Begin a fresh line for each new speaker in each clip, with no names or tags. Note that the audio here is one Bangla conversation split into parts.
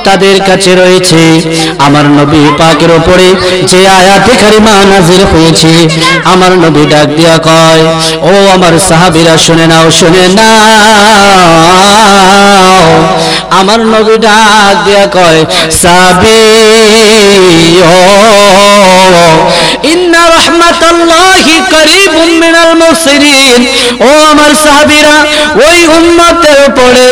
তাদের কাছে রয়েছে। আমার নবী পাকের উপরে যে আয়াতে কারিমা নাযিল হয়েছে, আমার নবী ডাক দিয়া কয়, ও আমার সাহাবীরা শুনে নাও, শুনে নাও। আমার নবী ডাক দিয়া কয়, সাহাবী ও ইন্না রাহমাতাল্লাহি করিবুম মিনাল মুহসিনিন। ও আমার সাহাবীরা, ওই উম্মতের উপরে,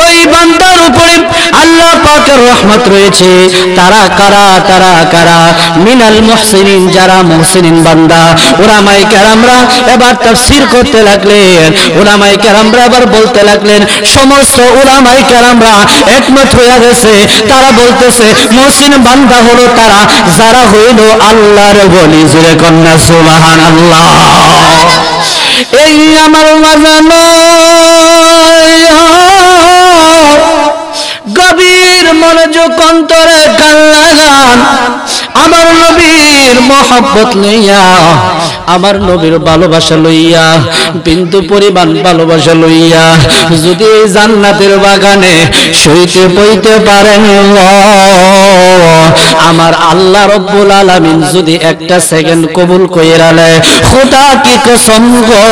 ওই বান্দার উপরে আল্লাহ পাকের রহমত রয়েছে। তারা কারা? তারা কারা? মিনাল মুহসিনিন, যারা মুহসিনিন বান্দা। উলামায়ে কেরামরা এবার তাফসীর করতে লাগলেন। উলামায়ে কেরামরা এবার বলতে লাগলেন, সমস্ত উলামায়ে কেরামরা একমত হয়ে গেছে। তারা বলতেছে মুহসিন বান্দা হলো তারা যারা হইল আল্লাহর ওলি। জোরে কন্যা সুবহানাল্লাহ। এই আমার বাজানো গভীর মনোযোগ অন্তরে কান লাগান। আমার নবীর মহব্বত লইয়া, আমার নবীর ভালোবাসা লইয়া, বিন্দু পরিমাণ ভালোবাসা লইয়া যদি এই জান্নাতের বাগানে শুইতে বইতে পারেন, আমার আল্লাহ রব্বুল আলামিন যদি একটা সেকেন্ড কবুল কইরা নেয়, খোদা কি কসম গো,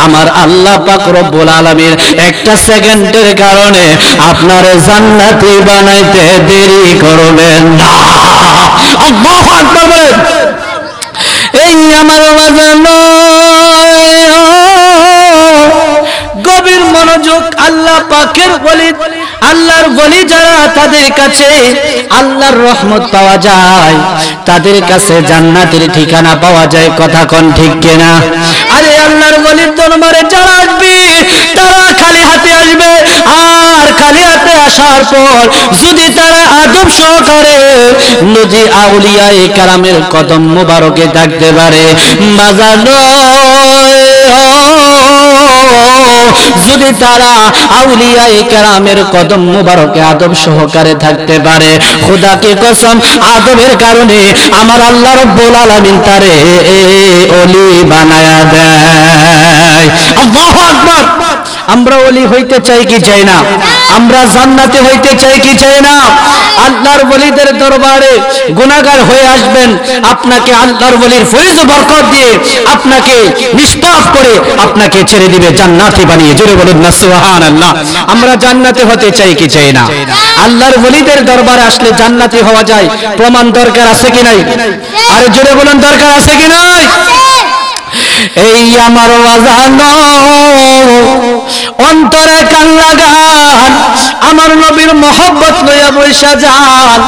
আমার আল্লাহ পাক রব্বুল আলামিন একটা সেকেন্ডের কারণে আপনার জান্নাতি বানাইতে দেরি করবেন না। আল্লাহু আকবার বলেন। এই আমার বাজানো গভীর মনোযোগ। আল্লাহ পাকের ওলি, আল্লাহর ওলি যারা, তাদের কাছে আল্লাহর রহমত পাওয়া যায়, তাদের কাছে জান্নাতের ঠিকানা পাওয়া যায়। কথা কোন ঠিক কিনা? আরে আল্লাহর ওলির দরবারে যারা আসবে তারা খালি হাতে আসবে, আর খালি হাতে আসার পর যদি তারা আদব সহকারে নবী আউলিয়ায়ে কেরামের কদম মোবারকে থাকতে পারে, বাজানো যদি তারা আউলিয়ায়ে কেরামের কদম মোবারকে আদব সহকারে থাকতে পারে, খোদাকে কসম আদবের কারণে আমার আল্লাহ রব্বুল আলামিন তারে ওলি বানায়া দেয়। আল্লাহু আকবার। আমরা ওলি হইতে চাই কি চাই না? আমরা জান্নাতে হইতে চাই কি চাই না? আল্লাহর ওলিদের দরবারে গুনাহগার হয়ে আসবেন, আপনাকে আল্লাহর ওলির ফয়েজ ও বরকত দিয়ে আপনাকে নিষ্পাপ করে আপনাকে ছেড়ে দিবে জান্নাতি বানিয়ে। জোরে বলুন না সুবহানাল্লাহ। আমরা জান্নাতে হতে চাই কি চাই না? আল্লাহর ওলিদের দরবারে আসলে জান্নাতি হওয়া যায়, প্রমাণ দরকার আছে কি নাই? আরে জোরে বলুন, দরকার আছে কি নাই? এই আমার ওয়াজানো অন্তরে কান লাগান, আমার নবীর মহব্বত লইয়া বৈশা যান।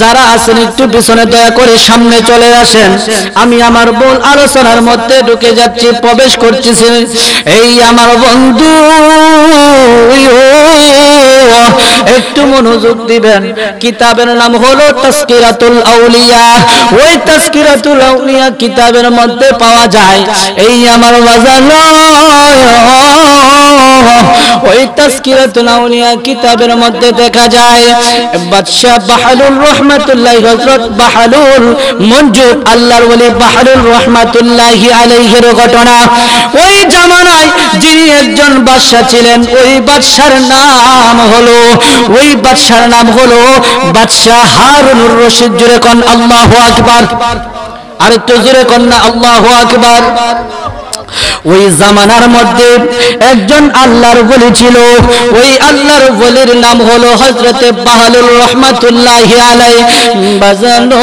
যারা আছেন একটু পিছনে দয়া করে সামনে চলে আসেন। আমি আমার বোন আলোচনার মধ্যে ঢুকে যাচ্ছি, প্রবেশ করতেছি। এই আমার বন্ধু একটু মনোযোগ দিবেন। কিতাবের নাম হলো তাজকিরাতুল আউলিয়া। ওই তাজকিরাতুল আউলিয়া কিতাবের মধ্যে পাওয়া যায়। এই আমার বাজানো ওই তাজকিরাতুল আউলিয়া কিতাবের মধ্যে দেখা যায় বাদশা বাহলুল রহমাতুল্লাহ, হযরত বাহলুল মনজুর আল্লাহর ওলি বাহলুল রহমাতুল্লাহি আলাইহির ঘটনা। ওই জামানায় যিনি একজন বাদশা ছিলেন, ওই বাদশার নাম হলো, ওই বাদশার নাম হলো বাদশা হারুনুর রশিদ। জোরে কোন আল্লাহু আকবার। আর একটু জোরে কোন না আল্লাহু আকবার। ওই জামানার মধ্যে একজন আল্লাহর ওলি ছিল। ওই আল্লাহর ওলির নাম হলো হযরতে বাহলুল রহমাতুল্লাহি আলাইহি। বাজানো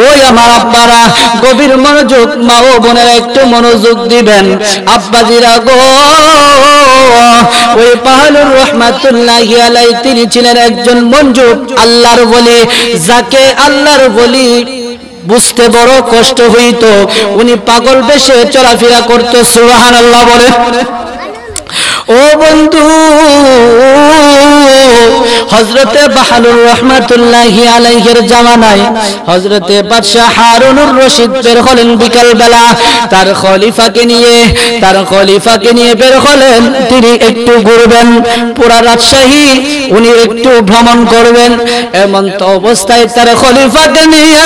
ওই আমার আব্বারা গভীর মনোযোগ, মা ও বোনেরা একটু মনোযোগ দিবেন। আব্বাজিরা গো, ওই বাহলুর রহমাতুল্লাহি আলাইহি তিনি ছিলেন একজন মনজুব আল্লাহর ওলি, যাকে আল্লাহর ওলি বুঝতে বড় কষ্ট হইত। উনি পাগল বেশে চলাফেরা করতো। সুবহানাল্লাহ বলে। ও বন্ধু, হযরতে বাহালুর রহমাতুল্লাহি আলাইহির জামানায় হযরতে বাদশা হারুনুর রশিদ বের হলেন বিকাল বেলা তার খলিফাকে নিয়ে বের হলেন। তিনি একটু ঘুরবেন, পুরা রাজশাহী উনি একটু ভ্রমণ করবেন। এমন তো অবস্থায় তার খলিফাকে নিয়ে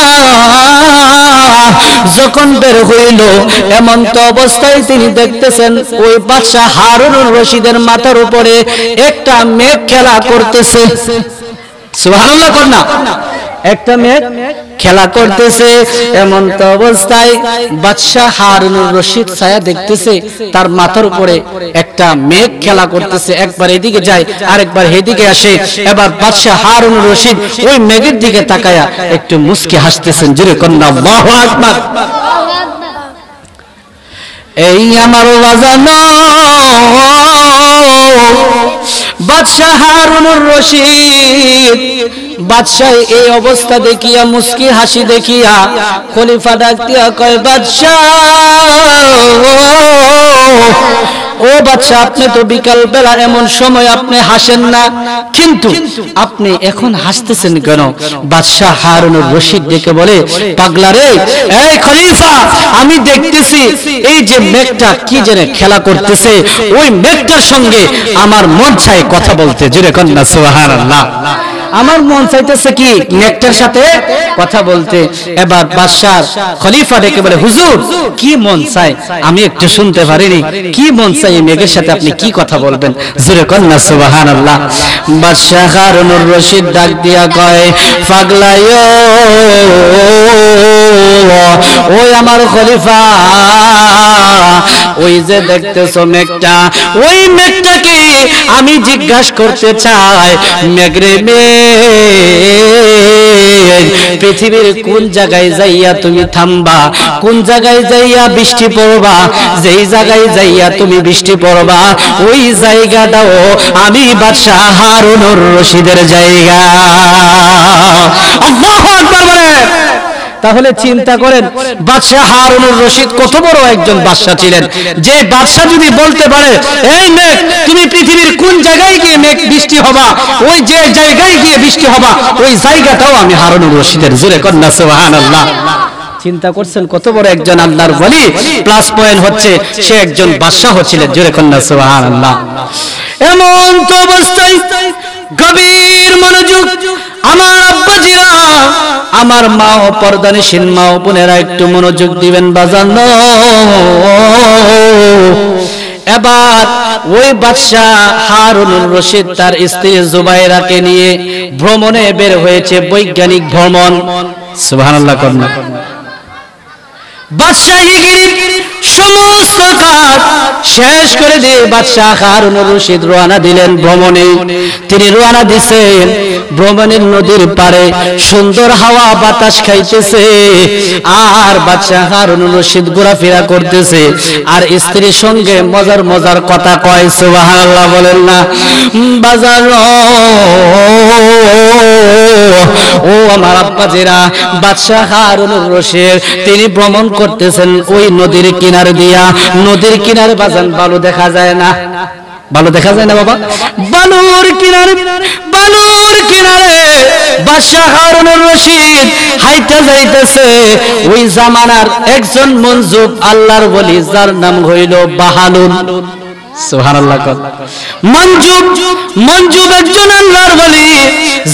যখন বের হইল, এমন তো অবস্থায় তিনি দেখতেছেন ওই বাদশা হারুনুর রশিদের মাথার উপরে একটা মেঘ খেলা করতেছে। সুবহানাল্লাহ করনা, একটা মেঘ খেলা করতেছে। এমন তো অবস্থায় বাদশা হারুনুর রশিদ ছায়া দেখতেছে তার মাথার উপরে একটা মেঘ খেলা করতেছে, একবার এদিকে যায় আরেকবার এদিকে আসে। এবার বাদশা হারুনুর রশিদ ওই মেঘের দিকে তাকায়া একটু মুস্কি হাসতেছেন। জোরে কন্না আল্লাহু আকবার। এই আমার বাজানো বাদশা হারুনুর রশিদ, বাদশাহ এই অবস্থা দেখিয়া মুস্কি হাসি দেখিয়া খলিফা ডাক দিয়া কয়, বাদশাহ ও বাদশাহ, আপনি তো বিকাল বেলা এমন সময় আপনি হাসেন না, কিন্তু আপনি এখন হাসতেছেন কেন? বাদশাহ হারুনুর রশিদ ডেকে বলে, পাগলা রে, এই খলিফা, আমি দেখতেছি এই যে মেঘটা কি যেন খেলা করতেছে, ওই মেঘটার সঙ্গে আমার মন চায় কথা বলতে। জোরে কন্না সুবহানাল্লাহ। আমার মন চাইতেছে কি মেঘটার সাথে কথা বলতে। এবার বাদশাহ খলিফা ডেকে বলে, হুজুর কি মন চায় আমি একটু শুনতে পারিনি, কি মন চাই এই মেঘের সাথে আপনি কি কথা বলবেন? জোরে কন্না সুবহানাল্লাহ। বাদশাহ হারুনুর রশিদ ডাক দিয়া কয়, পাগলায়ো ওই আমার খলিফা, ওই যে দেখতেছো মেঘটা, ওই মেঘটাকে আমি জিজ্ঞাসা করতে চাই, মেঘরে পৃথিবীর কোন জায়গায় যাইয়া তুমি থামবা, কোন জায়গায় যাইয়া বৃষ্টি পড়বা, যেই জায়গায় যাইয়া তুমি বৃষ্টি পড়বা ওই জায়গাটাও আমি বাদশা হারুনুর রশিদের জায়গা। আল্লাহু আকবার বলেন। তাহলে চিন্তা করেন বাদশা হারুনুর রশিদ কত বড় একজন বাদশা ছিলেন, যে বাদশা যদি বলতে পারে, এই মেঘ তুমি পৃথিবীর কোন জায়গায় গিয়ে মেঘ বৃষ্টি হবা, ওই যে জায়গায় গিয়ে বৃষ্টি হবা ওই জায়গাটাও আমি হারুনুর রশিদের। জোরে কন্না সুবহানাল্লাহ। চিন্তা করছেন কত বড় একজন আল্লাহর ওলি, প্লাস পয়েন্ট হচ্ছে সে একজন বাদশা ছিলেন। জোরে কন্না সুবহানাল্লাহ। এমন তো অবস্থায় গভীর মনোযোগ আমার আব্বাজিরা, আমার মা ও পর্দানিশীল মা ও বোনেরা একটু মনোযোগ দিবেন বাজানো। এবার ওই বাদশা হারুনুর রশিদ তার স্ত্রী জুবাইরাকে নিয়ে ভ্রমণে বের হয়েছে, বৈজ্ঞানিক ভ্রমণ। সুবহানাল্লাহ করুন। বাদশাহীগিরির সমস্ত কাজ শেষ করে দিয়ে বাদশা হারুনুর রশিদ রওনা দিলেন ভ্রমণে। তিনি রওনা দিয়েছেন ভ্রমণের নদীর পারে, সুন্দর হাওয়া বাতাস খাইতেছে আর বাদশা হারুনুর রশিদ ঘোরাফেরা করতেছে আর স্ত্রীর সঙ্গে মজার মজার কথা কয়। সুবহানাল্লাহ বলেন না বাজার। ও আমার আব্বাজিরা, বাদশা হারুনুর রশিদ তিনি ভ্রমণ করতেছেন ওই নদীর কিনারে দিয়া। নদীর কিনারে বাজান বালু দেখা যায় না, বালু দেখা যায় না বাবা। বালুর কিনারে বাদশা হারুনুর রশিদ হাইটা যাইতেছে। ওই জামানার একজন মনজুব আল্লাহর ওলি, যার নাম হইল বাহালুল। সুবহানাল্লাহ। মনজুব একজন আল্লাহর ওলি,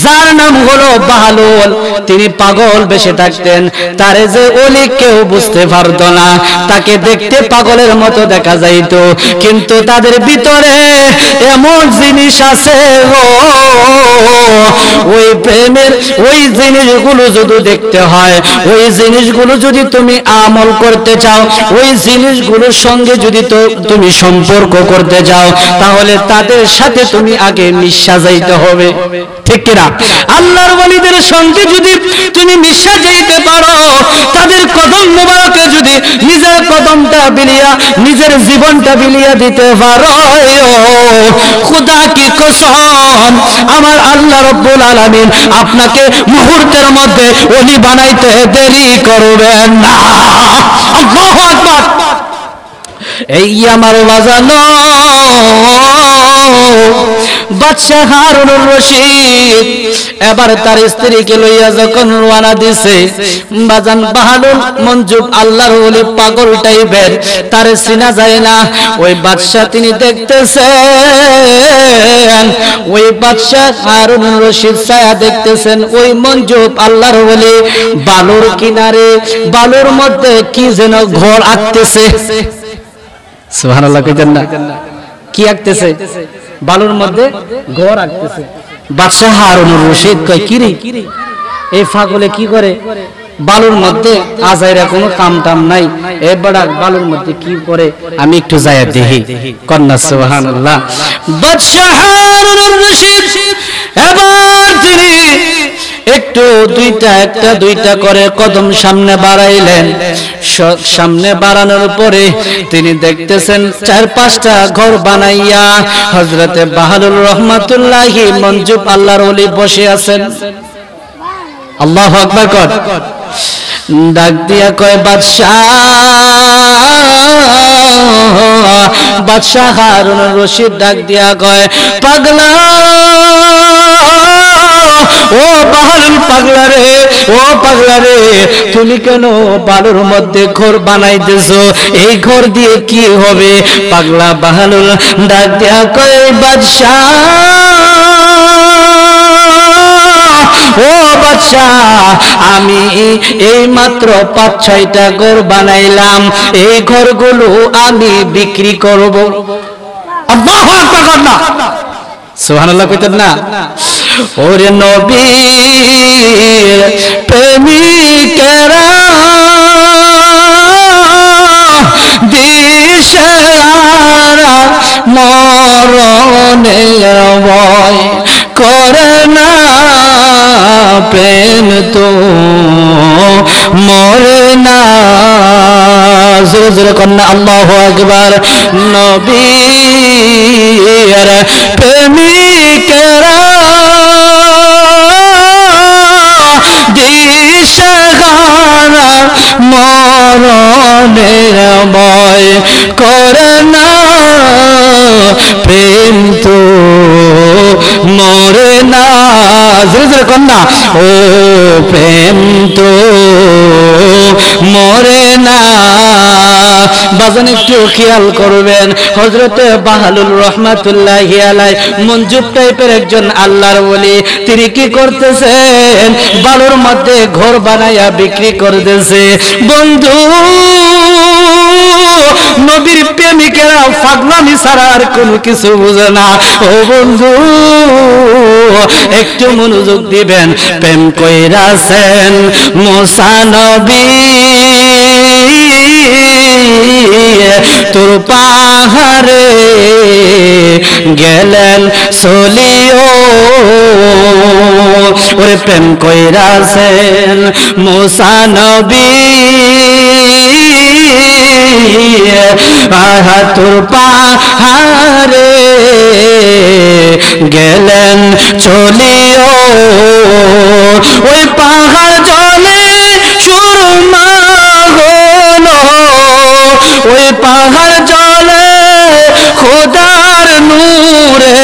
যার নাম হলো বাহালুল। তিনি পাগল বেশে থাকতেন, তারে যে ওলি কেউ বুঝতে পারতো না, তাকে দেখতে পাগলের মতো দেখা যাইত, কিন্তু তাদের ভিতরে এমন জিনিস আছে ওই প্রেমের ওই জিনিসগুলো যদি দেখতে হয়, ওই জিনিসগুলো যদি তুমি আমল করতে চাও, ওই জিনিসগুলোর সঙ্গে যদি তুমি সম্পর্ক করতে চাও, তাহলে তাদের সাথে তুমি আগে মিশা যাইতে হবে। ঠিক কিনা? আল্লাহর ওলিদের সঙ্গে যদি তুমি মিশা যাইতে পারো, তাদের কদম মোবারকে যদি নিজের কদমটা বিলিয়া, নিজের জীবনটা বিলিয়া দিতে পারো, খোদা কি কসম, আমার আল্লাহ রাব্বুল আলামিন আপনাকে মুহূর্তের মধ্যে ওলি বানাইতে দেরি করবেন না। আল্লাহু আকবার। এই আমার বাজানো বাদশাহ হারুনুর রশিদ এবার তার স্ত্রীকে লইয়া যখন রওনা দিছে, বাজান বাহালুল মঞ্জুব আল্লাহর ওলি পাগল টাইপের, তার চিনা যায় না। ওই বাদশাহ তিনি দেখতেছেন, ওই বাদশাহ হারুনুর রশিদ ছায়া দেখতেছেন, ওই মঞ্জুব আল্লাহর ওলি বালুর কিনারে বালুর মধ্যে কি যেন ঘর আঁকতেছে। সুবহানাল্লাহ কইতেন না? কি আঁকতেছে? বালুর মধ্যে ঘর আঁকতেছে। বাদশাহ হারুনুর রশিদ কয়, কি রে এই পাগলে কি করে বালুর মধ্যে? আজাইরা কোনো কাম টাম নাই, এবার বালুর মধ্যে কি করে, আমি একটু যাইয়া দেখি। কন্যা সুবহানাল্লাহ। বাদশাহ হারুনুর রশিদ এবার তিনি একটু দুইটা করে কদম সামনে বাড়াইলেন। সামনে বাড়ানোর পরে তিনি দেখতেছেন 4-5টা ঘর বানাইয়া হযরতে বাহালুল রহমাতুল্লাহি মঞ্জুব আল্লাহর ওলি বসে আছেন। আল্লাহু আকবার কর। ডাক দিয়া কয়, বাদশাহ হারুনুর রশিদ ডাক দিয়া কয়, পাগলা ও বাহালুল পাগলা রে, ও পাগলা রে, তুমি কেন বালুর মধ্যে ঘর বানাইতেছো? এই ঘর দিয়ে কি হবে? পাগলা বাহালুল ডাক দিয়া কয়, বাদশাহ ও বাদশাহ, আমি এই মাত্র 5-6টা ঘর বানাইলাম, এই ঘরগুলো আমি বিক্রি করব। আল্লাহু আকবার না, সুবহানাল্লাহ কইতেন না? ওরে নবীর প্রেমিকেরা দিশেহারা মরণের ভয় করে না, প্রেম তো মরে না। জোরে জোরে কন্যা আল্লাহু আকবার। নবীর প্রেমিকেরা দিশেহারা মরণের ভয় করে না, প্রেম তো মরে না। জোরে জোরে কন্যা, ও প্রেম তো মরে না। বাজান একটু খেয়াল করবেন, হযরতে বাহালুল রহমাতুল্লাহি আলাইহি মঞ্জুব টাইপের একজন আল্লাহর ওলি, তিনি কি করতেছেন? বালুর মধ্যে ঘর বানাইয়া বিক্রি করতেছে। বন্ধু, নবীর প্রেমিকেরা পাগলামি ছাড়া আর কোনো কিছু বুঝে না। ও বন্ধু, একটু মনোযোগ দিবেন। প্রেম কইরাছেন মুসা নবী, তোর পাহাড়ে গেলেন চলিও। ওরে প্রেম কইরাছেন মুসা নবী, তোর পাহাড়ে গেলেন চলিও। ওই পাহাড় জলে সুরমা হলো, ওই পাহাড় জলে খোদার নূরে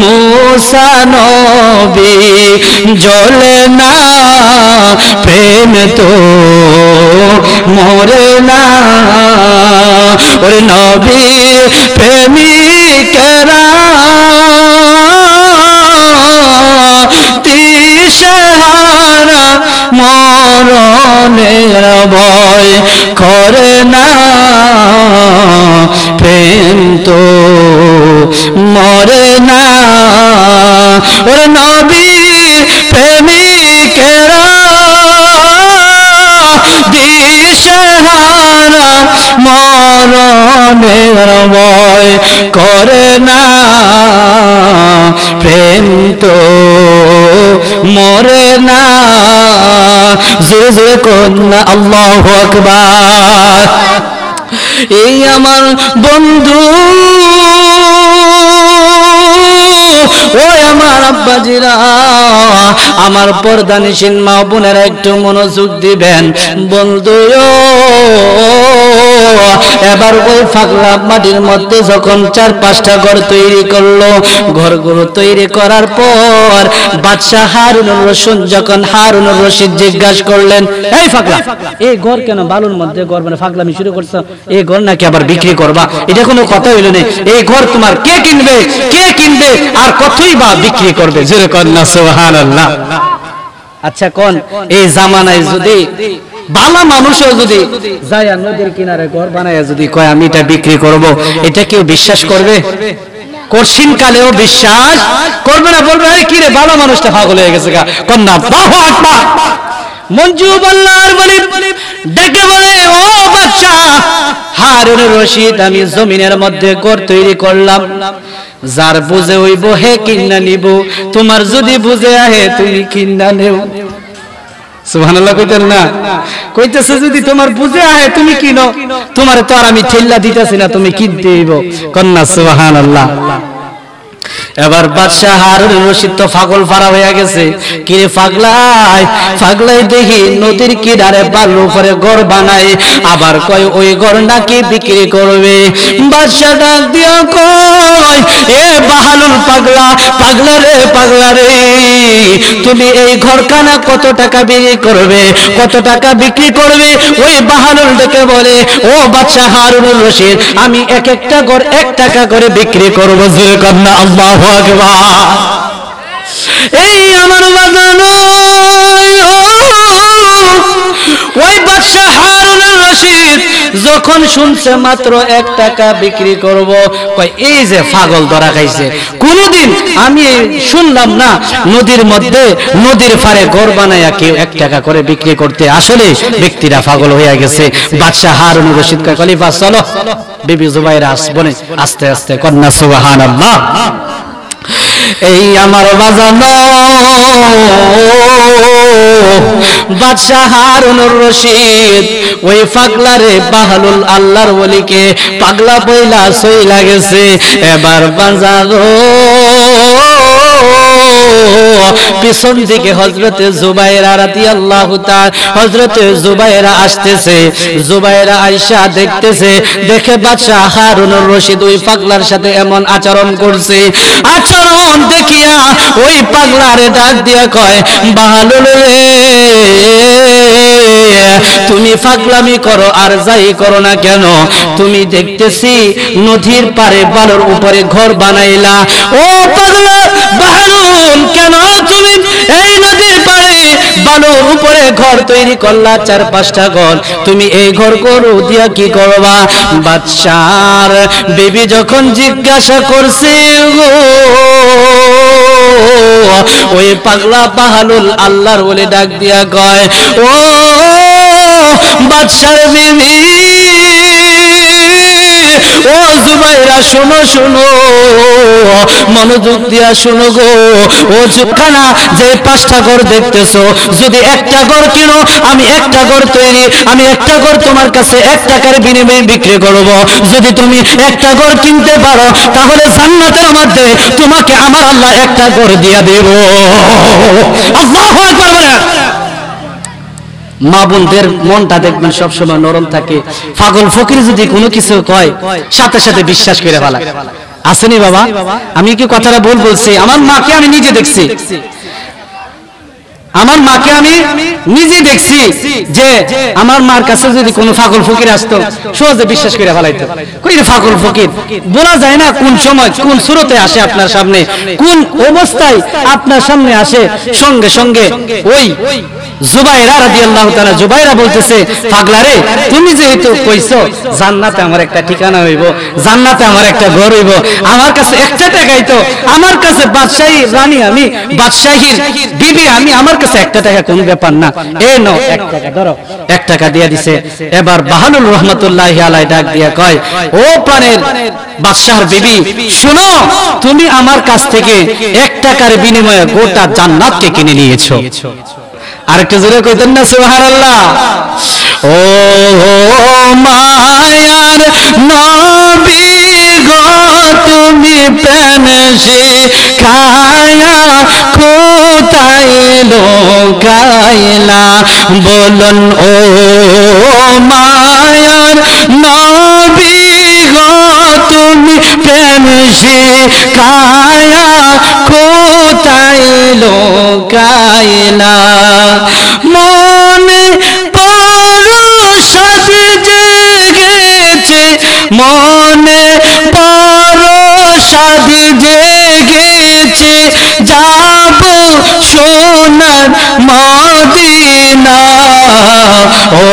মুসা নবী জ্বলে না, প্রেম তো মরে না। ওরে নবী প্রেমিকেরা দিশেহারা মরণের ভয় করে না, প্রেম তো মরে না। ওরে নবী প্রেমিকেরা দিশেহারা মরণের ভয় করে না, প্রেম তো মরে না। জোরে জোরে কন্যা আল্লাহু আকবার। এই আমার বন্ধু ও আমার আব্বাজিরা, আমার পর্দানিশীন মা বোনেরা একটু মনোযোগ দিবেন। বন্ধু এবার ওই ফাগলা মাটির মধ্যে যখন 4-5টা ঘর তৈরি করলো, ঘরগুলো তৈরি করার পর বাদশা হারুনুর রশিদ যখন হারুনুর রশিদ জিজ্ঞাসা করলেন, এই ফাগলা, এই ঘর কেন বালুর মধ্যে ঘর মানে ফাগলামি শুরু করছো? এই ঘর নাকি আবার বিক্রি করবা? এটা কোনো কথা হইল না। এই ঘর তোমার কে কিনবে, কে কিনবে, আর কতই বা বিক্রি করবে? জোরে কর না সুবহানাল্লাহ। আচ্ছা কোন এই জামানায় যদি ভালো মানুষও যদি যায় নদীর কিনারে ঘর বানায় যদি কয় আমি এটা বিক্রি করব, এটা কেউ বিশ্বাস করবে? কঠিন কালেও বিশ্বাস করবে না, বলবে আরে কি রে ভালো মানুষটা পাগল হয়ে গেছে গা। কন্যা আল্লাহু আকবার। মঞ্জু আল্লাহর বলি ডেকে বলে, ও বাদশা হারুনুর রশিদ, আমি জমিনের মধ্যে ঘর তৈরি করলাম, যার বুঝে হইব হে কিন্না নিব, তোমার যদি বুঝে আহে তুমি কিন্না নেও। সুবহানাল্লাহ কইতেন না? কইতেছে যদি তোমার বুঝে আহে তুমি কিনো, তোমার তো আর আমি ঠেল্লা দিতেছি না, তুমি কিনতে হইব। কন্যা সুবহানাল্লাহ। এবার বাদশা হারুনুর রশিদ তো পাগল ফারা হয়ে গেছে। কি রে পাগলাই, পাগলাই দেখি নদীর কিনারে বালুর উপরে ঘর বানায়, আবার কয় ওই ঘর নাকি বিক্রি করবে। বাদশা ডাক দিয়া কয়, এ বাহালুল পাগলা, পাগলা রে পাগলা রে, তুমি এই ঘরখানা কত টাকা বিক্রি করবে, কত টাকা বিক্রি করবে? ওই বাহালুল ডেকে বলে, ও বাদশা হারুনুর রশিদ, আমি এক একটা ঘর 1 টাকা করে বিক্রি করব। জোরে কন্যা আল্লাহু আকবার। এই আমার বাজানো ওই বাদশা হারুনুর রশিদ যখন শুনছে মাত্র 1 টাকা বিক্রি করব, কয় এই যে পাগল ধরা খাইছে। কোনদিন আমি শুনলাম না নদীর মধ্যে নদীর পাড়ে ঘর বানায়া কেউ 1 টাকা করে বিক্রি করতে। আসলে ব্যক্তিরা পাগল হয়ে গেছে। বাদশা হারুনুর রশিদ কয়, খলিফা চলো, বিবি জুবাইরা আসবনে আস্তে আস্তে। কন্যা সুবহানাল্লাহ। এই আমার বাজানো বাদশা হারুনুর রশিদ ওই পাগলারে বাহালুল আল্লাহর ওলিকে পাগলা বইলা সইলা গেছে। এবার বাজানো পিছন দিকে হযরতে জুবাইরা রাদিয়াল্লাহু তাআলা, হযরতে জুবাইরা আসতেছে। জুবাইরা আয়েশা দেখতেছে, দেখে বাদশা হারুনুর রশিদ ওই পাগলার সাথে এমন আচরণ করছে। আচরণ দেখিয়া ওই পাগলারে ডাক দিয়া কয়, বাহালুল রে, তুমি পাগলামি করো আর যাই করো না কেন, তুমি দেখতেছি নদীর পারে বালুর উপরে ঘর বানাইলা। ও পাগলা বাহালুল, কেন তুমি এই নদীর পারে বালুর উপরে ঘর তৈরি করলা 4-5টা ঘর, তুমি এই ঘর করো দিয়া কি করবা? বাদশার বিবি যখন জিজ্ঞাসা করছে, ওই পাগলা বাহালুল আল্লাহর বলে ডাক দিয়া কয়, ও বাদশার বিবি, ও জুবাইরা শোনো শোনো, মনোযোগ দিয়া শোনো গো। ও জুখানা যে 5টা ঘর দেখতেছো, যদি 1টা ঘর কিনো, আমি 1টা ঘর তৈরি, আমি 1টা ঘর তোমার কাছে 1 টাকার বিনিময়ে বিক্রি করব। যদি তুমি 1টা ঘর কিনতে পারো, তাহলে জান্নাতের মধ্যে তোমাকে আমার আল্লাহ 1টা ঘর দিয়া দেব। আল্লাহু আকবার। মা বোনদের মনটা দেখবেন সবসময় নরম থাকে। পাগল ফকির যদি কোনো কিছু কয়, সাথে সাথে বিশ্বাস করে ফেলা। আসেনি বাবা? আমি কি কথাটা ভুল বলছি? আমার মাকে আমি নিজে দেখছি, আমার মাকে আমি নিজে দেখছি যে আমার মার কাছে যদি কোনো পাগল ফকির আসতো, সহজে বিশ্বাস করে ফেলাইতো। কই রে পাগল ফকির, বলা যায় না কোন সময় কোন সুরতে আসে আপনার সামনে, কোন অবস্থায় আপনার সামনে আসে। সঙ্গে সঙ্গে ওই জুবাইরা রাদিয়াল্লাহু তাআলা, জুবাইরা বলতেছে, পাগলা রে, তুমি যেহেতু কইছো জান্নাতে আমার একটা ঠিকানা হইব, জান্নাতে আমার একটা ঘর হইব, আমার কাছে 1টা টাকাই তো, আমার কাছে বাদশাহী রানী, আমি বাদশাহীর বিবি, আমি আমার কাছে 1টা টাকা কোন ব্যাপার না, এ নাও 1 টাকা ধরো। 1 টাকা দিয়া দিছে। এবার বাহালুল রহমাতুল্লাহি আলাইহি ডাক দিয়া কয়, ও প্রাণের বাদশাহর বিবি, শুনো, তুমি আমার কাছ থেকে 1 টাকার বিনিময়ে গোটা জান্নাতকে কিনে নিয়েছো। আরেকটু জোরে কইতেন না সুবহানাল্লাহ। ও মায়ার নবী গো, তুমি প্রেম শিখায়া কোথায় লুকাইলা বলুন ও মায়ার নবী গো তুমি প্রেম শিখায়া কোথায় লুকাইলা মনে পরশাদ জেগেছে মনে পরশাদ জেগেছে যাব সোনার মদিনা ও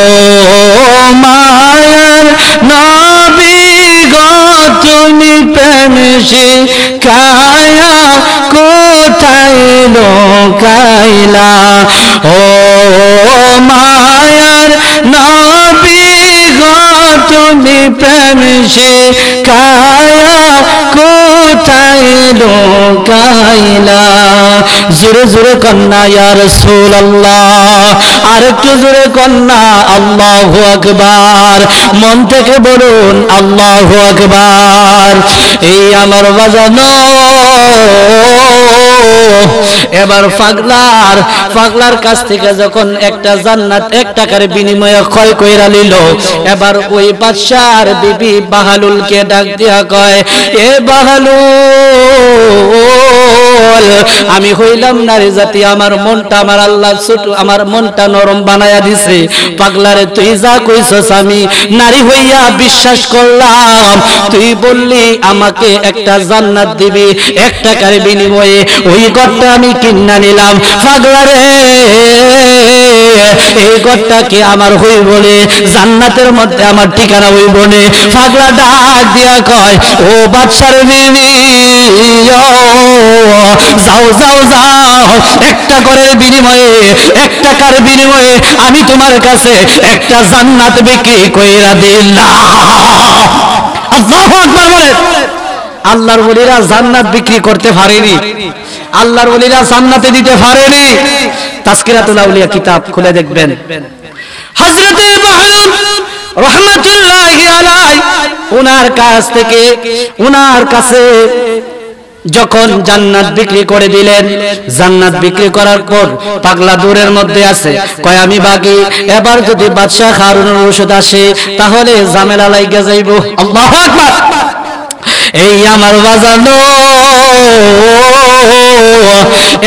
মায়ার নবী গো তুমি প্রেম শিখায়া কোথায় লুকাইলা ও মায়ার নবী গো তুমি প্রেম শিখায়া কোথায় লুকাইলা জোরে জোরে কন্যা ইয়া রাসূলুল্লাহ আর একটু জোরে কন্যা আল্লাহু আকবার মন থেকে বলুন আল্লাহু আকবার এই আমার বাজানো এবার পাগলার কাছ থেকে যখন একটা জান্নাত 1 টাকার বিনিময়ে ক্ষয় কইরা নিল এবার ওই বাদশার বিবি বাহালুলকে ডাক দিয়া কয় এ বাহালুল আমি হইলাম নারী জাতি আমার মনটা আমার আল্লাহ ছোট আমার মনটা নরম বানায়া দিছে পাগলারে তুই যা কইছস আমি নারী হইয়া বিশ্বাস করলাম তুই বললি আমাকে একটা জান্নাত দিবি 1 টাকার বিনিময়ে ওই ঘরটা আমি কিনা নিলাম পাগলারে এই ঘরটা কি আমার হই বলে জান্নাতের মধ্যে আমার ঠিকানা হই বলে পাগলা ডাক দিয়া কয় ও বাদশার বিবি যাও যাও যাও 1 টাকার বিনিময়ে আমি তোমার কাছে একটা জান্নাত বিক্রি কইরা দিলাম আল্লাহু আকবার বলে আল্লাহর ওলিরা জান্নাত বিক্রি করতে পারেনি আল্লাহর ওলিরা জান্নাতে দিতে পারেনি তাজকিরাতুল আউলিয়া কিতাব খুলে দেখবেন হযরতে বাহলুল রাহমাতুল্লাহি আলাইহি ওনার কাছে যখন জান্নাত বিক্রি করে দিলেন জান্নাত বিক্রি করার পর পাগলা দূরের মধ্যে আছে কয় আমি বাকি এবার যদি বাদশা হারুনুর রশিদ আসে তাহলে ঝামেলা লাগা যাইব আল্লাহু আকবার এই আমার বাজানো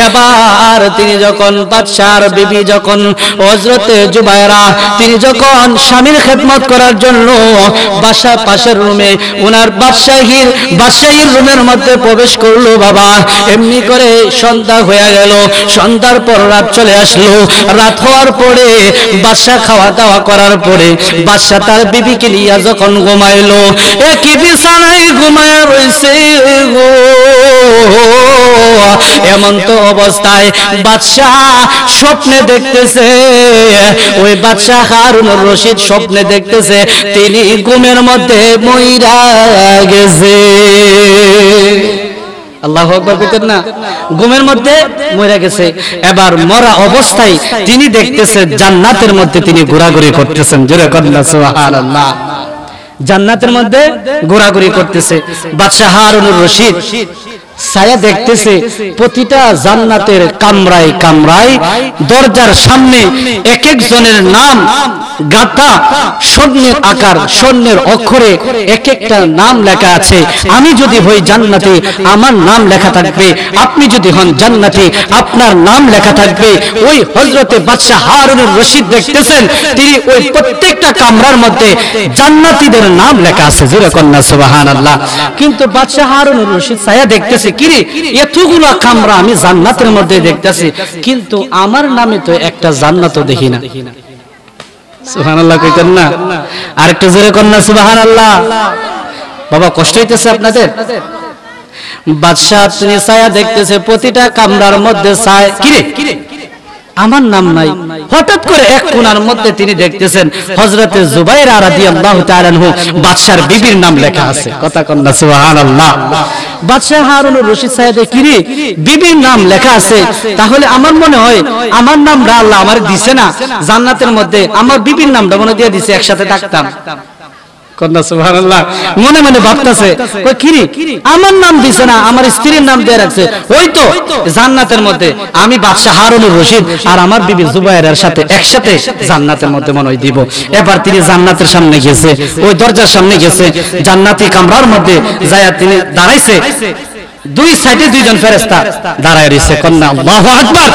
এবার তিনি যখন বাদশার বিবি যখন হযরতে জুবাইরা তিনি যখন স্বামীর খেদমত করার জন্য বাসা পাশের রুমে ওনার বাদশাহীর রুমের মধ্যে প্রবেশ করলো বাবা এমনি করে সন্ধ্যা হয়ে গেল সন্ধ্যার পর রাত চলে আসলো রাত হওয়ার পরে বাদশা খাওয়া দাওয়া করার পরে বাদশা তার বিবিকে নিয়ে যখন ঘুমাইলো একই বিছানায় ঘুমায় রইছে গো এমন তো অবস্থায় বাদশা স্বপ্নে দেখতেছে ওই বাদশা হারুনুর রশিদ স্বপ্নে দেখতেছে তিনি ঘুমের মধ্যে মইরা গেছে আল্লাহু আকবার কইতেন না ঘুমের মধ্যে মইরা গেছে এবার মরা অবস্থায় তিনি দেখতেছে জান্নাতের মধ্যে তিনি ঘোরাঘুরি করতেছেন জোরে কন্না সুবহানাল্লাহ জান্নাতের মধ্যে ঘোরাঘুরি করতেছে বাদশা হারুনুর রশিদ ছায়া দেখতেছে প্রতিটা জান্নাতের কামরায় কামরায় দরজার সামনে এক একজনের নাম গাঁথা স্বর্ণের আকার স্বর্ণের অক্ষরে এক একটা নাম লেখা আছে আমি যদি হই জান্নাতে আমার নাম লেখা থাকবে আপনি যদি হন জান্নাতে আপনার নাম লেখা থাকবে ওই হযরতে বাদশা হারুনুর রশিদ দেখতেছেন তিনি ওই প্রত্যেকটা কামরার মধ্যে জান্নাতীদের নাম লেখা আছে জোরে কন্না সুবহানাল্লাহ কিন্তু বাদশা হারুনুর রশিদ ছায়া দেখতেছে কিরে এতগুলা কামরা আমি জান্নাতের মধ্যে দেখতেছি কিন্তু আমার নামে তো একটা জান্নাতও দেখি না সুবহানাল্লাহ কইতেন না আরেকটু জোরে কন্না সুবহানাল্লাহ বাবা কষ্ট হইতেছে আপনাদের বাদশা তিনি ছায়া দেখতেছে প্রতিটা কামরার মধ্যে ছায়া কিরে আমার নাম নাই হঠাৎ করে এক কোণার মধ্যে তিনি দেখতেছেন হযরতে জুবাইরা রাদিয়াল্লাহু তাআলা আনহু বাদশার বিবির নাম লেখা আছে কথা কন্না সুবহানাল্লাহ বাদশা হারুনুর রশিদ সাহেব কিরে বিবির নাম লেখা আছে তাহলে আমার মনে হয় আমার নামটা আল্লাহ আমারে দিছে না জান্নাতের মধ্যে আমার বিবির নামটা মনে দিয়ে দিছে একসাথে থাকতাম কন্যা সুবহানাল্লাহ। মনে মনে ভাবতেছে কই কিরি আমার নাম দিছে না, আমার স্ত্রীর নাম দিয়ে রাখছে, ওই তো জান্নাতের মধ্যে আমি বাদশা হারুনুর রশিদ আর আমার বিবি জুবাইরার সাথে একসাথে জান্নাতের মধ্যে মনে হয় দিব। এবার তিনি জান্নাতের সামনে গেছে, ওই দরজার সামনে গেছে, জান্নাতি কামরার মধ্যে যায়া তিনি দাঁড়াইছে, দুই সাইডে দুইজন ফেরেশতা দাঁড়ায় রইছে। কন্যা আল্লাহু আকবার।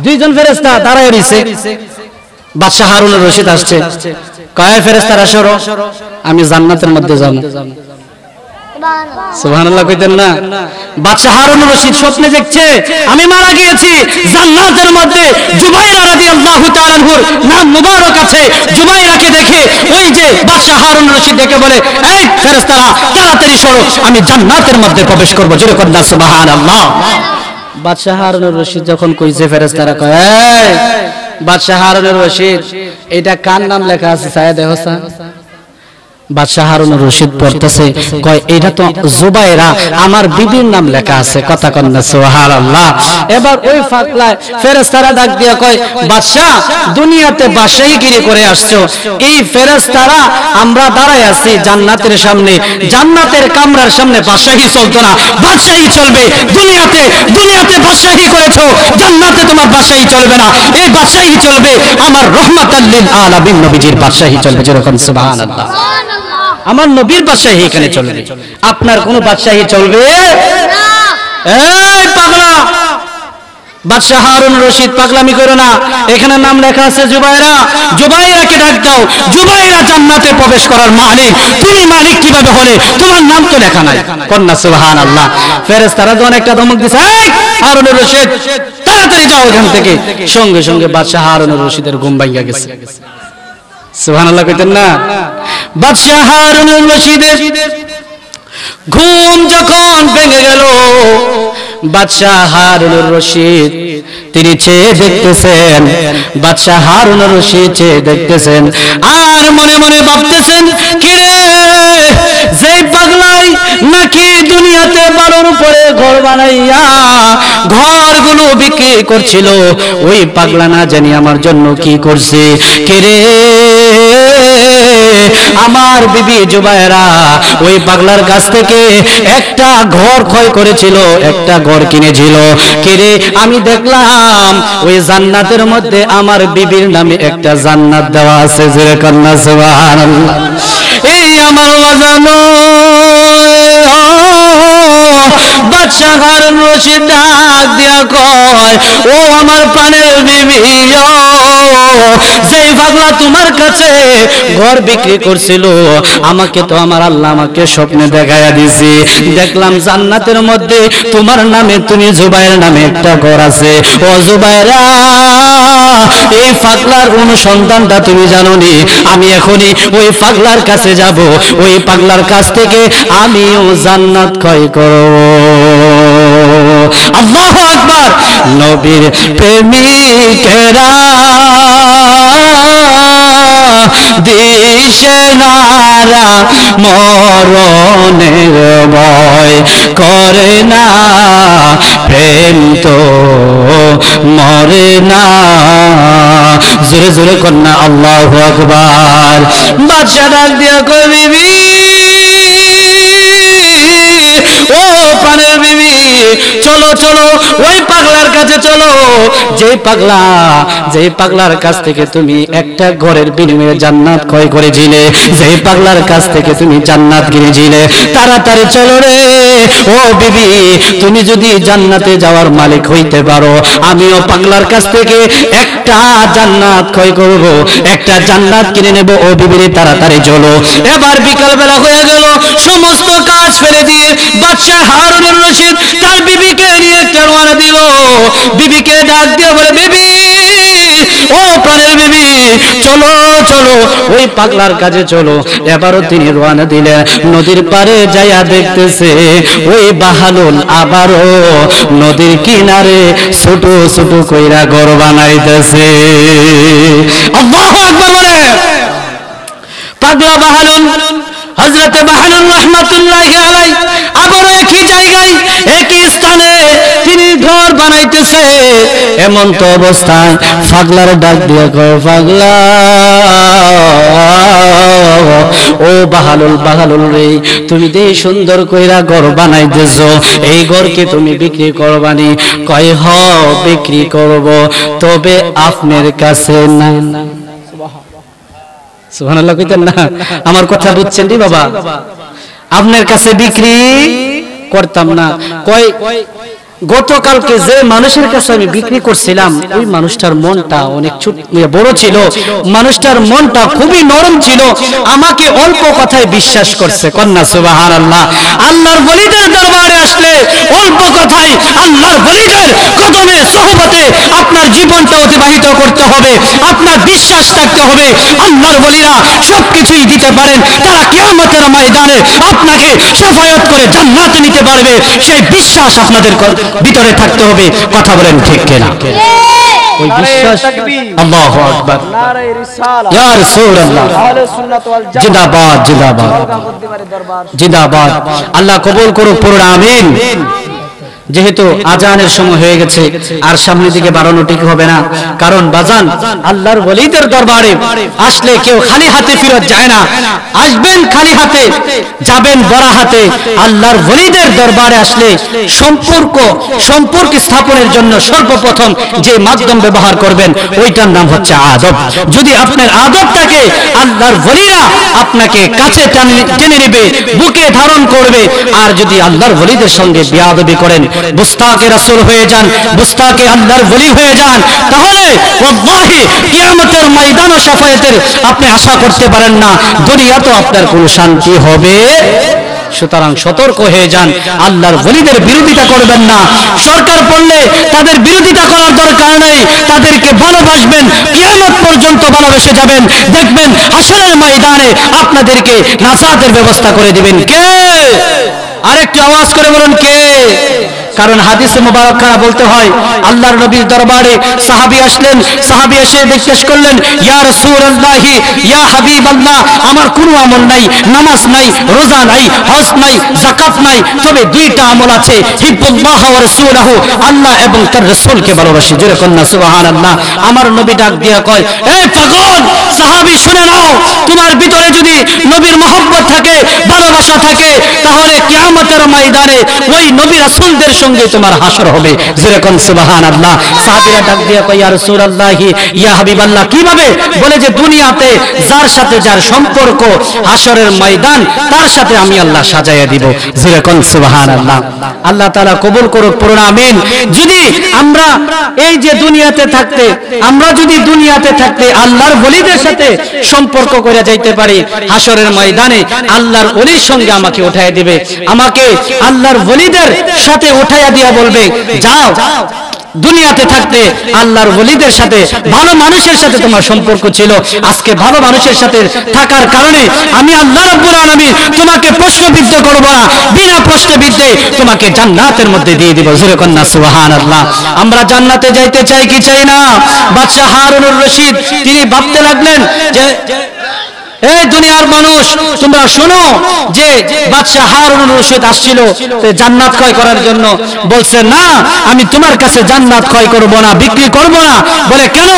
দুইজন ফেরেশতা দাঁড়ায় রইছে। বাদশা হারুনুর রশিদ আসছে, কয় ফেরেশতারা সরো, আমি জান্নাতের মধ্যে যাব। সুবহানাল্লাহ কইতেন না? বাদশা হারুনুর রশিদ স্বপ্নে দেখছে আমি মারা গিয়েছি, জান্নাতের মধ্যে জুবাইরা রাদিয়াল্লাহু তাআলা আনহুর নাম মুবারক আছে। জুবাইরাকে দেখে ওই যে বাদশা হারুনুর রশিদ দেখে বলে, এই ফেরেশতারা তাড়াতাড়ি সরো, আমি জান্নাতের মধ্যে প্রবেশ করব। জোরে কন্যা সুবহানাল্লাহ। বাদশা হারুনুর রশিদ যখন কইছে, ফেরেশতারা কয়, এই বাদশা হারুনুর রশিদ, এটা কার নাম লেখা আছে ছায়া দেখো। বাদশা হারুনুর রশিদ পড়তেছে, কয় এটা তো জুবাইরা আমার বিবির নাম লেখা আছে। কথা কন্যা সুবহানাল্লাহ। এবার ওই ফাকলায় ফেরেশতারা ডাক দিয়া কয়, বাদশা দুনিয়াতে বাদশাহীগিরি করে আসছো, এই ফেরেশতারা আমরা দাঁড়ায় আছি জান্নাতের সামনে, জান্নাতের কামরার সামনে বাদশাহী চলতো না, বাদশাহী চলবে। দুনিয়াতে বাদশাহী করেছো, জান্নাতে তোমার বাদশাহী চলবে না, এই বাদশাহী চলবে আমার রাহমাতাল লিল আলামিন নবীজির বাদশাহী চলবে। যেরকম সুবহানাল্লাহ। আমার নবীর বাদশাহী এখানে চলবে, আপনার কোন বাদশাহী চলবে না। এই পাগলা বাদশা হারুনুর রশিদ, পাগলামি করো না, এখানে নাম লেখা আছে জুবাইরা, জুবাইরাকে ডাক দাও। জুবাইরা জান্নাতে প্রবেশ করার মালিক, তুমি মালিক কিভাবে হলে? তোমার নাম তো লেখা নাই। কন্যা সুবহানাল্লাহ। ফেরেশতারা যখন একটা ধমক দিছে, এই হারুনুর রশিদ তাড়াতাড়ি যাও এখান থেকে, সঙ্গে সঙ্গে বাদশা হারুনুর রশিদের ঘুম ভাঙিয়া গেছে। সুবহানাল্লাহ কইতেন না? বাদশা হারুনুর রশিদের ঘুম যখন ভেঙে গেল, বাদশা হারুনুর রশিদ তিনি চেয়ে দেখতেছেন, বাদশা হারুনুর রশিদ চেয়ে দেখতেছেন, আর মনে মনে ভাবতেছেন, কি রে যেই পাগলাই নাকি দুনিয়াতে বালুর উপরে ঘর বানাইয়া ঘরগুলো বিক্রি করছিল, ওই পাগলা না জানি আমার জন্য কি করছে। কে রে আমার বিবি জুবাইরা ওই পাগলার কাছ থেকে একটা ঘর ক্রয় করেছিল, একটা ঘর কিনেছিল। কিরে আমি দেখলাম ওই জান্নাতের মধ্যে আমার বিবির নামে একটা জান্নাত দেওয়া আছে। যে কন্যা সুবহানাল্লাহ। এই আমার ওয়াজানো বাদশা হারুনুর রশিদ ডাক দিয়া কয়, ও আমার প্রাণের বিবি, যেই পাগলা তোমার কাছে ঘর বিক্রি করছিল, আমাকে তো আমার আল্লাহ আমাকে স্বপ্নে দেখাইয়া দিয়েছে, দেখলাম জান্নাতের মধ্যে তোমার নামে, তুমি জুবাইর নামে একটা ঘর আছে। ও জুবাইরা, এই পাগলার অনুসন্ধানটা তুমি জানোনি, আমি এখনই ওই পাগলার কাছে যাব, ওই পাগলার কাছ থেকে আমিও জান্নাত ক্রয় করব। আল্লাহু আকবার। নবীর প্রেমিকেরা দিশে নারা মরণের ভয় করে না, প্রেম তো মরে না। জোরে জোরে কন্যা আল্লাহু আকবার। বাদশা ডাক দিয়া কই, বিবি ও প্রাণের বিবি, চলো চলো ওই পাগলার কাছে চলো, যেই পাগলার কাছ থেকে তুমি একটা ঘরের বিনিময়ে জান্নাত ক্রয় করেছিলে, যেই পাগলার কাছ থেকে তুমি জান্নাত কিনেছিলে, তাড়াতাড়ি চলো রে। ও বিবি, তুমি যদি জান্নাতে যাওয়ার মালিক হইতে পারো, আমিও পাগলার কাছ থেকে একটা জান্নাত ক্রয় করব, একটা জান্নাত কিনে নেব। ও বিবি তাড়াতাড়ি চলো। এবার বিকাল বেলা হয়ে গেল, সমস্ত কাজ ফেলে দিয়ে বাদশা হারুনুর রশিদ তার বিবিকে নিয়ে রওনা দিল। বিবিকে ডাক দিয়ে বলে, বিবি ও প্রাণের বিবি, চলো চলো ওই পাগলার কাছে চলো। এবারও তিনি রওনা দিলেন। নদীর পারে যাইয়া দেখতেছে ওই বাহালুল আবারও নদীর কিনারে ছোট ছোট কইরা ঘর বানাইতেছে। আল্লাহু আকবার বলে। পাগলা বাহালুল, হযরতে বাহালুল রাহমাতুল্লাহি আলাইহি আবারও একই জায়গায় একই স্থানে তিনি ঘর বানাইতেছে। এমন তো অবস্থায় পাগলার ডাক দিয়ে কয়, পাগলা ও বাহালুল রে, তুমি দে সুন্দর কইরা ঘর বানাইতেছো, এই ঘরকে তুমি বিক্রি করবানি? কয় হ বিক্রি করব, তবে আপনার কাছে না। সুবহানাল্লাহ কইতেন না? আমার কথা বুঝছেন রে বাবা? আপনার কাছে বিক্রি করতাম না। কয় গতকালকে যে মানুষের কাছে আমি বিক্রি করছিলাম ওই মানুষটার মনটা অনেক বড় ছিল, মানুষটার মনটা খুবই নরম ছিল, আমাকে অল্প কথায় বিশ্বাস করছে। কন্যা সুবহানাল্লাহ। আল্লাহর ওলিদের দরবারে আসলে অল্প কথায় আল্লাহর ওলিদের কদমে সোহবতে আপনার জীবনটা অতিবাহিত করতে হবে, আপনার বিশ্বাস থাকতে হবে আল্লাহর ওলিরা সবকিছুই দিতে পারেন, তারা কিয়ামতের ময়দানে আপনাকে শাফায়াত করে জান্নাতে নিতে পারবে, সেই বিশ্বাস আপনাদের ভিতরে থাকতে হবে। কথা বলেন ঠিক কিনা? ওই বিশ্বাস। আল্লাহু আকবার, নারে রিসালাত, ইয়া রাসূলুল্লাহ, আহলে সুন্নাত ওয়াল জামাত, জিন্দাবাদ জিন্দাবাদ জিন্দাবাদ। আল্লাহ কবুল করুক, পড়ুন আমিন। যেহেতু আজানের সময় হয়ে গেছে আর সামনের দিকে বাড়ানো ঠিক হবে না, কারণ বাজান আল্লাহর ওলিদের দরবারে আসলে কেউ খালি হাতে ফিরত যায় না। আসবেন খালি হাতে, যাবেন বড় হাতে। আল্লাহর ওলিদের দরবারে আসলে সম্পর্ক স্থাপনের জন্য সর্বপ্রথম যে মাধ্যম ব্যবহার করবেন ওইটার নাম হচ্ছে আদব। যদি আপনার আদব থাকে, আল্লাহর ওলিরা আপনাকে কাছে টেনে নেবে, বুকে ধারণ করবে। আর যদি আল্লাহর ওলিদের সঙ্গে বেয়াদবি করেন, মুস্তাকে রাসূল হয়ে যান, মুস্তাকে আল্লাহর ওলি হয়ে যান, তাহলে ওয়াল্লাহি কিয়ামতের ময়দানে শাফায়াতের আপনি আশা করতে পারেন না, দুনিয়াতে আপনার কোনো শান্তি হবে। সুতরাং সতর্ক হয়ে যান, আল্লাহর ওলিদের বিরোধিতা করবেন না। সরকার পড়লে তাদের বিরোধিতা করার দরকার নেই, তাদেরকে ভালোবাসবেন, কিয়ামত পর্যন্ত ভালোবেসে যাবেন। দেখবেন হাসরের ময়দানে আপনাদেরকে নাজাতের ব্যবস্থা করে দিবেন। কে? আরেকটু আওয়াজ করে বলুন কে? কারণ হাদিসে মুবারক খানা বলতে হয়, আল্লাহর নবীর দরবারে সাহাবী আসলেন, সাহাবী এসে জিজ্ঞেস করলেন, ইয়া রাসূলুল্লাহ, ইয়া হাবিবাল্লাহ, আমার কোনো আমল নাই, নামাজ নাই, রোজা নাই, হজ নাই, যাকাত নাই, তবে দুইটা আমল আছে, হিব্বুল্লাহ ওয়া রাসূলুহু, আল্লাহ এবং তার রাসূলকে ভালোবাসি। জোরে কন্না সুবহানাল্লাহ। আমার নবী ডাক দিয়া কয়, এই পাগল সাহাবী শুনে নাও, তোমার ভিতরে যদি নবীর মহব্বত থাকে, ভালোবাসা থাকে, তাহলে কিয়ামতের ময়দানে ওই নবী রাসূলদের সঙ্গে তোমার হাসর হবে। যেরকম সুবহানাল্লাহ। সাহাবীরা ডাক দিয়া কয়, ইয়া রাসূলুল্লাহ, ইয়া হাবিবাল্লাহ, কিভাবে? বলে যে দুনিয়াতে যার সাথে যার সম্পর্ক, হাসরের ময়দান তার সাথে আমি আল্লাহ সাজাইয়া দিব। যেরকম সুবহানাল্লাহ। আল্লাহ তাআলা কবুল করুক, পড়ুন আমিন। যদি আমরা এই যে দুনিয়াতে থাকতে, আমরা যদি দুনিয়াতে থাকতে আল্লাহর ওলিদের সাথে সম্পর্ক করে যাইতে পারি, হাসরের ময়দানে আল্লাহর ওলির সঙ্গে আমাকে উঠাইয়া দিবে, আমাকে আল্লাহর ওলিদের সাথে উঠাইয়া দিয়া বলবে, যাও দুনিয়াতে থাকতে আল্লাহর ওলিদের সাথে, ভালো মানুষের সাথে তোমার সম্পর্ক ছিল, আজকে ভালো মানুষের সাথে থাকার কারণে আমি আল্লাহ রাব্বুল আলামিন তোমাকে প্রশ্নবিদ্ধ করব না, বিনা প্রশ্নবিদ্ধে তোমাকে জান্নাতের মধ্যে দিয়ে দিব। জোরে কন্না সুবহানাল্লাহ। আমরা জান্নাতে যাইতে চাই কি চাই না? বাদশা হারুনুর রশিদ তিনি ভাবতে লাগলেন যে এই দুনিয়ার মানুষ তোমরা শোনো, যে বাদশা হারুনুর রশিদ আসছিল জান্নাত ক্রয় করার জন্য, বলছে না আমি তোমার কাছে জান্নাত ক্রয় করব না, বিক্রি করব না। বলে কেন?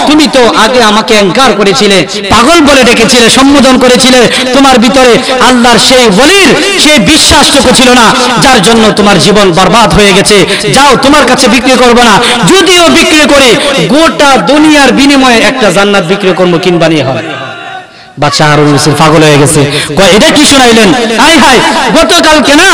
তুমি তো আগে আমাকে ইনকার করেছিলে, পাগল বলে ডেকেছিলে, সম্বোধন করেছিলে, তোমার ভিতরে আল্লাহর সেই ওলির সেই বিশ্বাসটুকু ছিল না, যার জন্য তোমার জীবন বরবাদ হয়ে গেছে। যাও, তোমার কাছে বিক্রি করব না, যদিও বিক্রি করে গোটা দুনিয়ার বিনিময়ে একটা জান্নাত বিক্রি করব, কিনবা নিয়ে হয়। বাদশা হারুন রশিদ পাগল হয়ে গেছে, কয় এটা কি শুনাইলেন? হাই হাই, গতকালকে না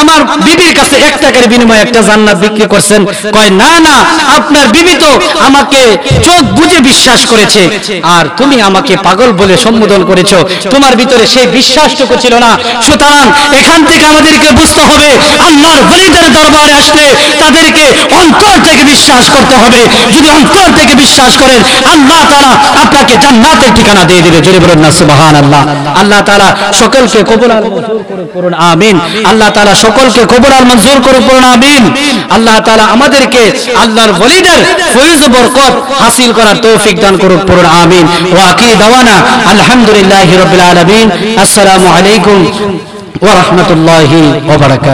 আমার বিবির কাছে 1 টাকার বিনিময়ে একটা জান্নাত বিক্রি করছেন। কয় না না, আপনার বিবি তো আমাকে চোখ বুজে বিশ্বাস করেছে, আর তুমি আমাকে পাগল বলে সম্বোধন করেছো, তোমার ভিতরে সেই বিশ্বাসটুকু ছিল না। সুতরাং এখান থেকে আমাদেরকে বুঝতে হবে, আল্লাহর ওলিদের দরবারে আসলে তাদেরকে অন্তর থেকে বিশ্বাস করতে হবে। যদি অন্তর থেকে বিশ্বাস করেন, আল্লাহ তাআলা আপনাকে জান্নাতের ঠিকানা দিয়ে দিবে। জোরে বলুন না সুবহানাল্লাহ। আল্লাহ তাআলা সকলকে কবুল আর মঞ্জুর করুন, পড়ুন আমিন। আল্লাহ তাআলা সকলকে কবুল আর মঞ্জুর করুন, পড়ুন আমিন। আল্লাহ তাআলা আমাদেরকে আল্লাহর ওলিদের ফয়জ ও বরকত হাসিল করার তৌফিক দান করুন, পড়ুন আমিন। ওয়া আকিরু দাওয়ানা আলহামদুলিল্লাহি রাব্বিল আলামিন। আসসালামু আলাইকুম ওয়া রাহমাতুল্লাহি ওয়া বারাকাতুহু।